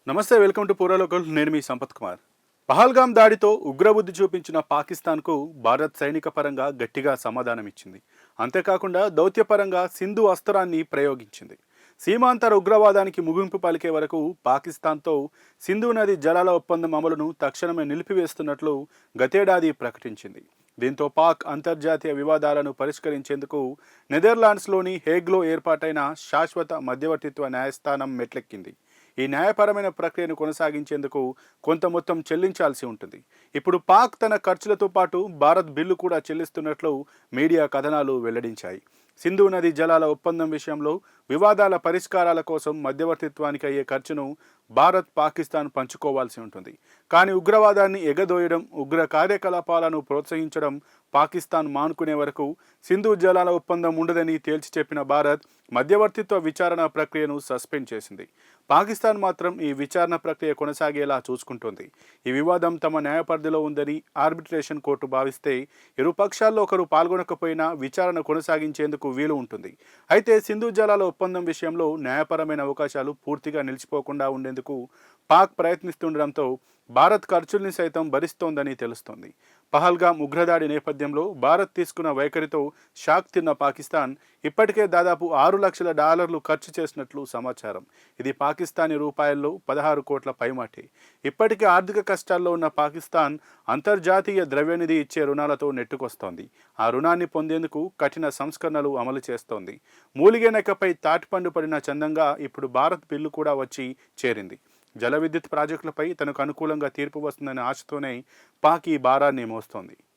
నమస్తే, welcome to పూరాలోకల్. నేను మీ సంపత్ కుమార్. పహల్గాం దాడితో ఉగ్రబుద్ధి చూపించిన పాకిస్తాన్కు భారత్ సైనిక పరంగా గట్టిగా సమాధానమిచ్చింది. అంతేకాకుండా దౌత్యపరంగా సింధు అస్త్రాన్ని ప్రయోగించింది. సీమాంతర ఉగ్రవాదానికి ముగింపు పలికే వరకు పాకిస్తాన్తో సింధు నది జలాల ఒప్పందం అమలును తక్షణమే నిలిపివేస్తున్నట్లు గతేడాది ప్రకటించింది. దీంతో పాక్ అంతర్జాతీయ వివాదాలను పరిష్కరించేందుకు నెదర్లాండ్స్లోని హేగ్లో ఏర్పాటైన శాశ్వత మధ్యవర్తిత్వ న్యాయస్థానం మెట్లెక్కింది. ఈ న్యాయపరమైన ప్రక్రియను కొనసాగించేందుకు కొంత మొత్తం చెల్లించాల్సి ఉంటుంది. ఇప్పుడు పాక్ తన ఖర్చులతో పాటు భారత్ బిల్లు కూడా చెల్లిస్తున్నట్లు మీడియా కథనాలు వెల్లడించాయి. సింధు నది జలాల ఒప్పందం విషయంలో వివాదాల పరిష్కారాల కోసం మధ్యవర్తిత్వానికి అయ్యే ఖర్చును భారత్, పాకిస్తాన్ పంచుకోవాల్సి ఉంటుంది. కానీ ఉగ్రవాదాన్ని ఎగదోయడం, ఉగ్ర కార్యకలాపాలను ప్రోత్సహించడం పాకిస్తాన్ మానుకునే వరకు సింధు జలాల ఒప్పందం ఉండదని తేల్చి చెప్పిన భారత్ మధ్యవర్తిత్వ విచారణ ప్రక్రియను సస్పెండ్ చేసింది. పాకిస్తాన్ మాత్రం ఈ విచారణ ప్రక్రియ కొనసాగేలా చూసుకుంటోంది. ఈ వివాదం తమ న్యాయపరిధిలో ఉందని ఆర్బిట్రేషన్ కోర్టు భావిస్తే ఇరు పక్షాల్లో ఒకరు పాల్గొనకపోయినా విచారణ కొనసాగించేందుకు వీలు ఉంటుంది. అయితే సింధు జలాల ఒప్పందం విషయంలో న్యాయపరమైన అవకాశాలు పూర్తిగా నిలిచిపోకుండా ఉండేందుకు పాక్ ప్రయత్నిస్తుండటంతో భారత్ ఖర్చుల్ని సైతం భరిస్తోందని తెలుస్తోంది. పహల్గాం ఉగ్రదాడి నేపథ్యంలో భారత్ తీసుకున్న వైఖరితో షాక్ తిన్న పాకిస్తాన్ ఇప్పటికే దాదాపు $6 లక్షల ఖర్చు చేసినట్లు సమాచారం. ఇది పాకిస్తానీ రూపాయల్లో 16 కోట్ల పైమాటే. ఇప్పటికే ఆర్థిక కష్టాల్లో ఉన్న పాకిస్తాన్ అంతర్జాతీయ ద్రవ్యనిధి ఇచ్చే రుణాలతో నెట్టుకొస్తోంది. ఆ రుణాన్ని పొందేందుకు కఠిన సంస్కరణలు అమలు చేస్తోంది. మూలిగేనకపై తాటిపండు పడిన చందంగా ఇప్పుడు భారత్ బిల్లు కూడా వచ్చి చేరింది. జల విద్యుత్ ప్రాజెక్టులపై తనకు అనుకూలంగా తీర్పు వస్తుందనే ఆశతోనే పాక్ ఈ భారాన్ని మోస్తోంది.